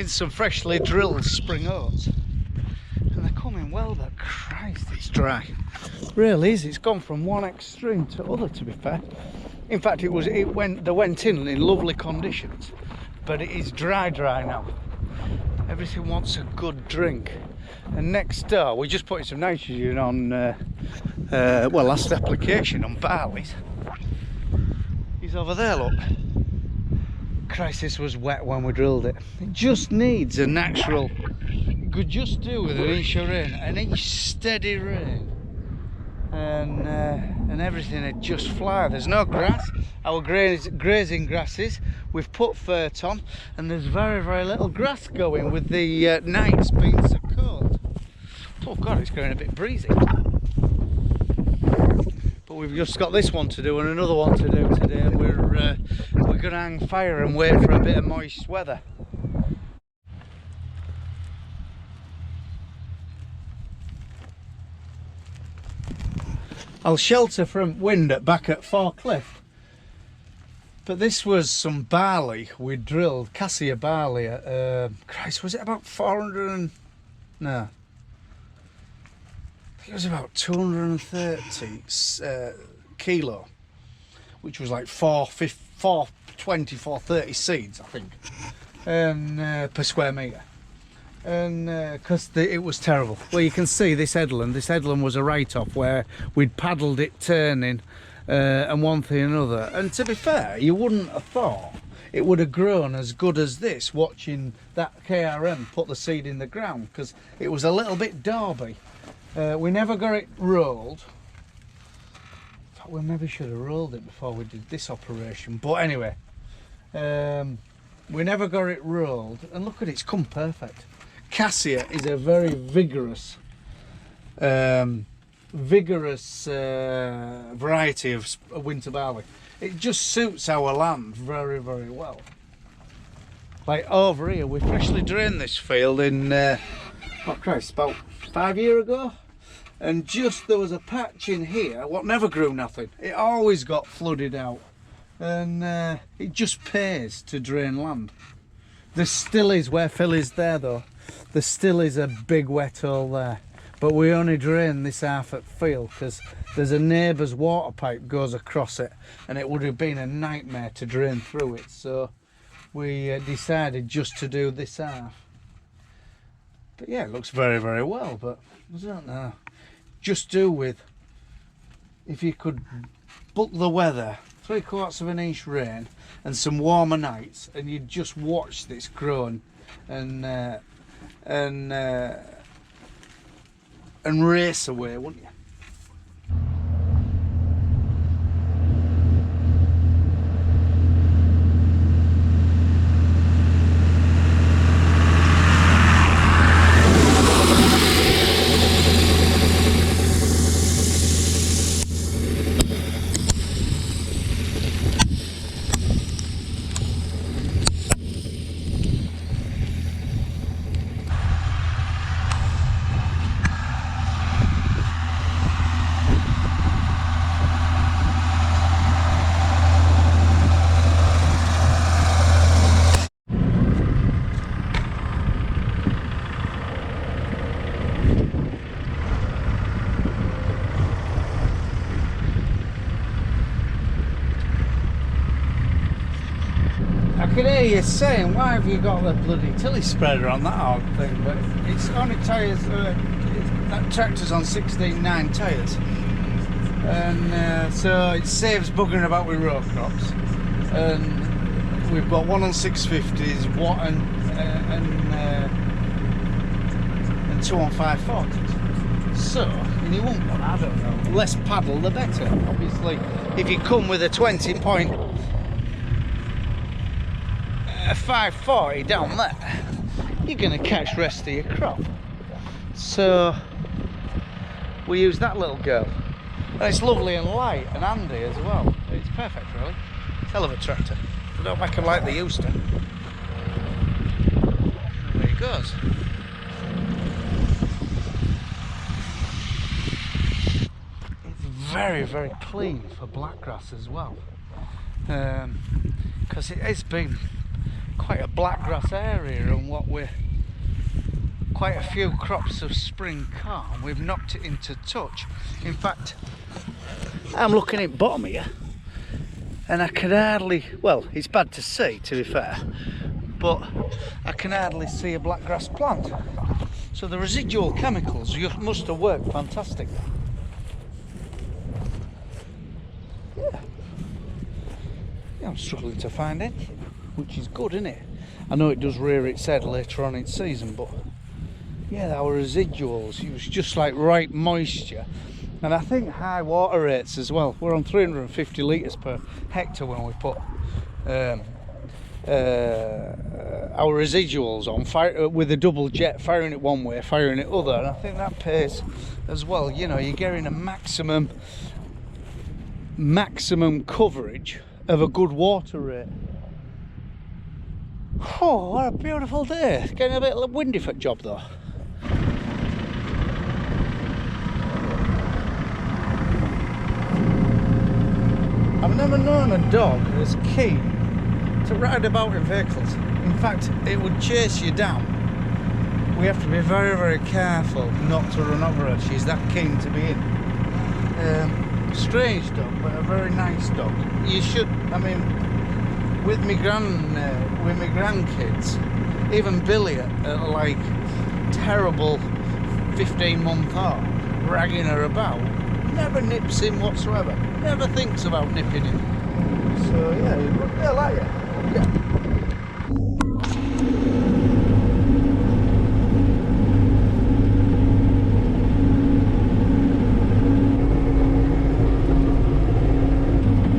in some freshly drilled spring oats, and they're coming well, but Christ, it's dry. It really is. It's gone from one extreme to other, to be fair. In fact, they went in lovely conditions, but it is dry now. Everything wants a good drink. And next door, we're just putting some nitrogen on, well, last application on Barley's. He's over there, look. Christ, this was wet when we drilled it. It just needs a natural, it could just do with an inch of rain, an inch steady rain. And everything would just fly. There's no grass. Our grazing grasses, we've put Fert on, and there's very, very little grass going with the nights being so cold. Oh God, it's going a bit breezy. But we've just got this one to do and another one to do today, and we're going to hang fire and wait for a bit of moist weather. I'll shelter from wind back at Cliff. But this was some barley we drilled, cassia barley at, Christ, was it about 400 and, no, I think it was about 230 kilo, which was like 420, 430 seeds, I think, and per square metre. And because it was terrible. Well, you can see this headland was a write-off where we'd paddled it turning and one thing and another, and to be fair, you wouldn't have thought it would have grown as good as this watching that KRM put the seed in the ground, because it was a little bit derby. We never got it rolled. In fact, we maybe should have rolled it before we did this operation, but anyway, we never got it rolled, and look at it, it's come perfect. Cassia is a very vigorous variety of winter barley. It just suits our land very, very well. Like over here, we freshly drained this field in oh Christ, about 5 years ago, and just there was a patch in here what never grew nothing. It always got flooded out, and it just pays to drain land. There still is, where Phil is there though, there still is a big wet hole there, but we only drain this half at field because there's a neighbour's water pipe goes across it, and it would have been a nightmare to drain through it, so we decided just to do this half. But yeah, it looks very, very well, but I don't know, just do with, if you could book the weather, 3/4 of an inch rain and some warmer nights, and you'd just watch this growing and race away, wouldn't you? I can hear you saying, why have you got the bloody tilly spreader on that old thing? But it's only tyres, that tractor's on 16.9 tyres. And so it saves buggering about with row crops. And we've got one on 650s, and two on 540s. So, and you won't want, I don't know, less paddle the better. Obviously, if you come with a 20-point 540 down there, you're going to catch the rest of your crop. So we use that little girl, and it's lovely and light and handy as well. It's perfect, really. It's a hell of a tractor. I don't make them like they used to. There he goes. It's very, very clean for blackgrass as well, because it has been quite a blackgrass area, and what we're quite a few crops of spring corn. We've knocked it into touch. In fact, I'm looking at bottom here, and I can hardly, well, it's bad to see, to be fair, but I can hardly see a blackgrass plant. So the residual chemicals must have worked fantastic. Yeah, I'm struggling to find anything, which is good, isn't it? I know it does rear its head later on in season, but yeah, our residuals, it was just like right moisture. And I think high water rates as well. We're on 350 litres per hectare when we put our residuals on, fire with a double jet, firing it one way, firing it other, and I think that pays as well. You know, you're getting a maximum coverage of a good water rate. Oh, what a beautiful day. Getting a bit windy for a job though. I've never known a dog as keen to ride about in vehicles. In fact, it would chase you down. We have to be very, very careful not to run over her. She's that keen to be in. Strange dog, but a very nice dog. You should, I mean, with my grandkids, even Billy at like terrible 15-month-old, dragging her about, never nips him whatsoever. Never thinks about nipping him. So yeah, they'll like you. Yeah.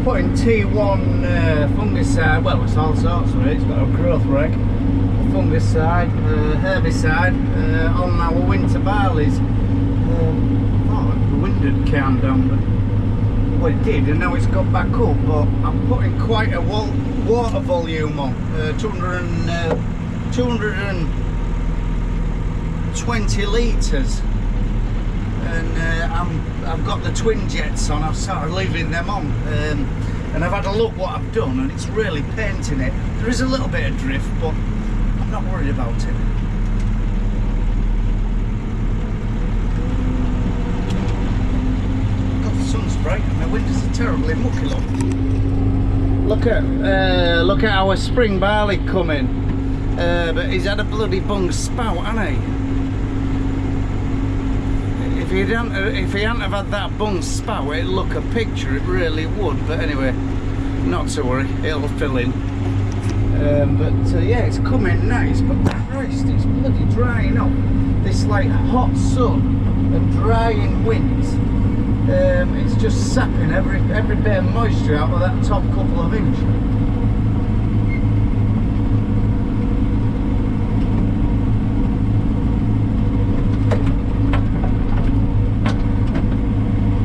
Putting T1 fungicide, well, it's all sorts of it. It's got a growth reg, fungicide, herbicide on our winter barleys. The wind had calmed down, but well, it did, and now it's got back up. But I'm putting quite a water volume on, 220 litres, and I've got the twin jets on. I've started leaving them on, and I've had a look what I've done, and it's really painting it. There is a little bit of drift, but I'm not worried about it. Right, my windows are terribly mucky. Look at our spring barley coming, but he's had a bloody bung spout, hasn't he? If he hadn't have had that bung spout, it'd look a picture. It really would. But anyway, not to worry, it'll fill in. But yeah, it's coming nice. But Christ, it's bloody drying up. This like hot sun and drying winds. It's just sapping every bit of moisture out of that top couple of inches.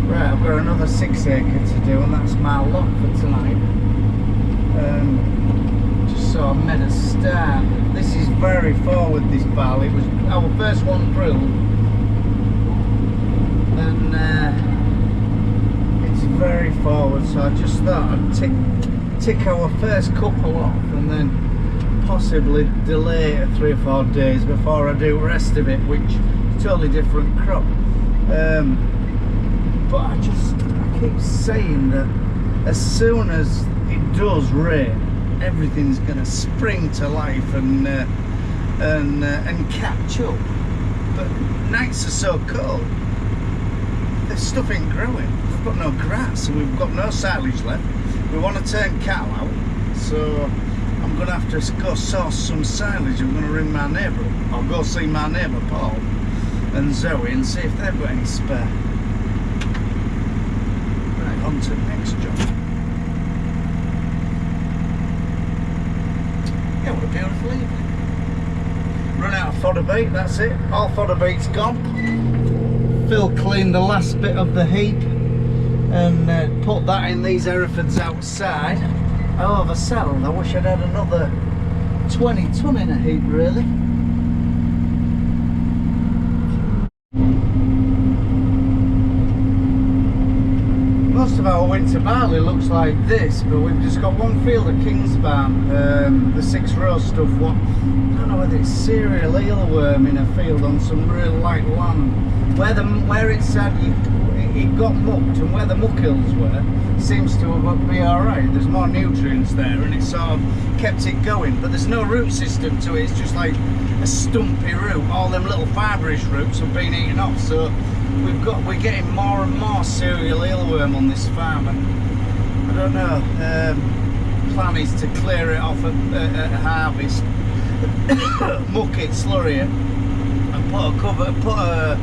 Right, I've got another 6 acre to do, and that's my lot for tonight. Just so I've made a start. This is very forward, this barley. It was our first one drilled, and very forward, so I just thought I'd tick our first couple off and then possibly delay it 3 or 4 days before I do the rest of it, which is a totally different crop. But I keep saying that as soon as it does rain, everything's going to spring to life and catch up. But nights are so cold, this stuff ain't growing. We've got no grass and we've got no silage left. We want to turn cattle out, so I'm going to have to go source some silage. I'm going to ring my neighbour. I'll go see my neighbour Paul and Zoe and see if they've got any spare. Right, on to the next job. Yeah, what a beautiful evening. Run out of fodder bait, that's it. All fodder bait's gone. Phil cleaned the last bit of the heap and put that in these Herefords outside. I oversold. I wish I'd had another 20 ton in a heap, really. Most of our winter barley looks like this, but we've just got one field of Kingsbarn, the 6-row stuff. What, I don't know whether it's cereal eelworm in a field on some real light land. Where it said it got mucked, and where the muck hills were seems to be alright. There's more nutrients there, and it sort of kept it going. But there's no root system to it. It's just like a stumpy root. All them little fibrous roots have been eaten off. So we're getting more and more cereal eelworm on this farm, and I don't know. Plan is to clear it off at harvest, muck it, slurry it, and put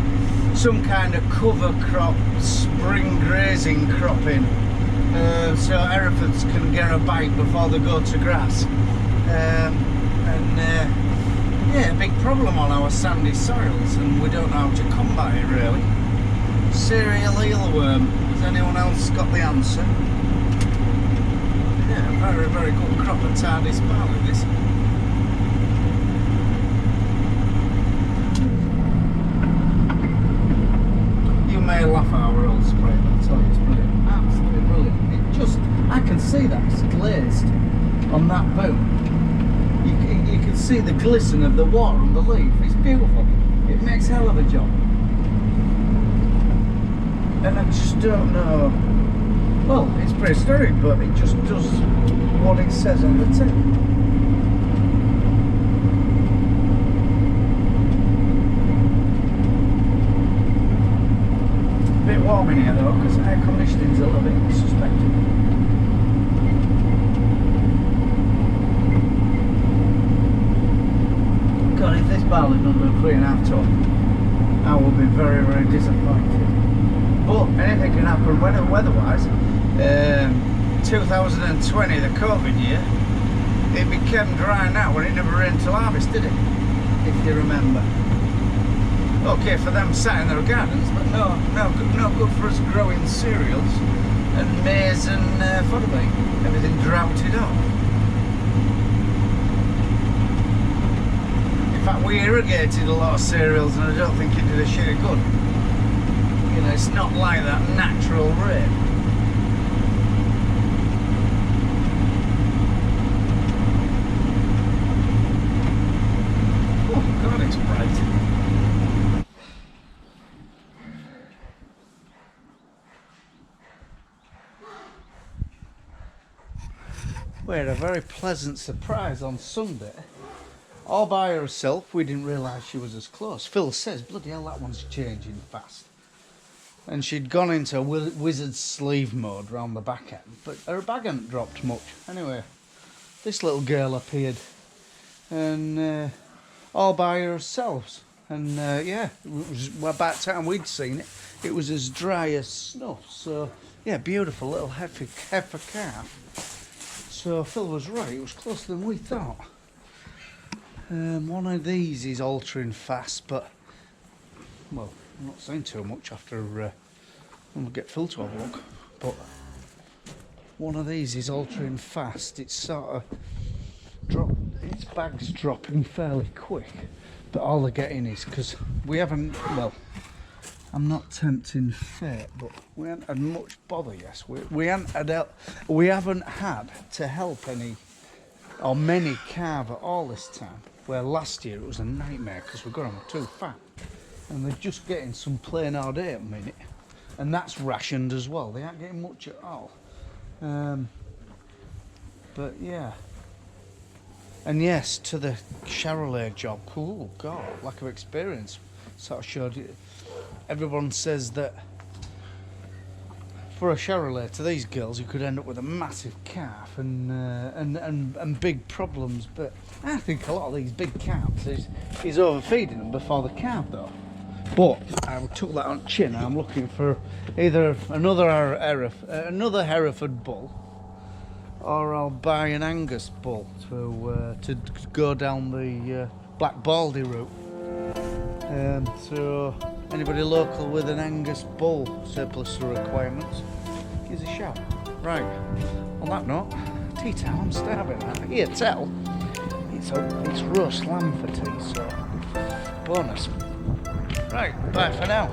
some kind of cover crop, spring grazing crop in, so Herefords can get a bite before they go to grass. Yeah, big problem on our sandy soils, and we don't know how to combat it really. Cereal eelworm. Has anyone else got the answer? Yeah, very, very good crop of TARDIS barley this. You may laugh at our old spray, but I'll tell you it's brilliant. Absolutely brilliant. It just, I can see that it's glazed on that boom. You can see the glisten of the water on the leaf. It's beautiful. It makes hell of a job. And I just don't know. Well, it's prehistoric, but it just does what it says on the tin. A bit warm in here though, because air conditioning's a little bit suspected. God, if this barley doesn't do 3.5 ton, I will be very, very disappointed. But anything can happen weather-wise. 2020, the COVID year, it became dry now when it never rained till harvest, did it? If you remember. Okay for them sat in their gardens, but no good for us growing cereals and maize and fodder bean. Everything droughted up. In fact, we irrigated a lot of cereals, and I don't think it did a shit of good. You know, it's not like that natural rain. Oh God, it's bright. We had a very pleasant surprise on Sunday. All by herself, we didn't realise she was as close. Phil says, bloody hell, that one's changing fast. And she'd gone into wizard sleeve mode round the back end, but her bag hadn't dropped much. Anyway, this little girl appeared, and all by herself. And yeah, it was about time we'd seen it. It was as dry as snuff. So yeah, beautiful little heifer calf. So Phil was right, it was closer than we thought. One of these is altering fast, but well, I'm not saying too much after we'll get Phil to have a look. But one of these is altering fast. It's sort of its bag's dropping fairly quick, but all they're getting is because we haven't. Well, I'm not tempting fate, but we haven't had much bother. Yes, we haven't had to help any or many calve at all this time. Where last year it was a nightmare because we got them too fat, and they're just getting some plain hard hay at the minute, and that's rationed as well. They aren't getting much at all. But yeah, and yes, to the Charolais job. Cool, God, lack of experience. Sort of showed you. Everyone says that for a Charolais to these girls, you could end up with a massive calf and big problems. But I think a lot of these big calves is overfeeding them before the calf though. But I took that on chin. I'm looking for either another Hereford bull, or I'll buy an Angus bull to go down the Black Baldy route. So anybody local with an Angus bull surplus requirements, give us a shout. Right, on that note, tea time, I'm starving. Here, tell, it's roast lamb for tea, so bonus. Right, bye for now.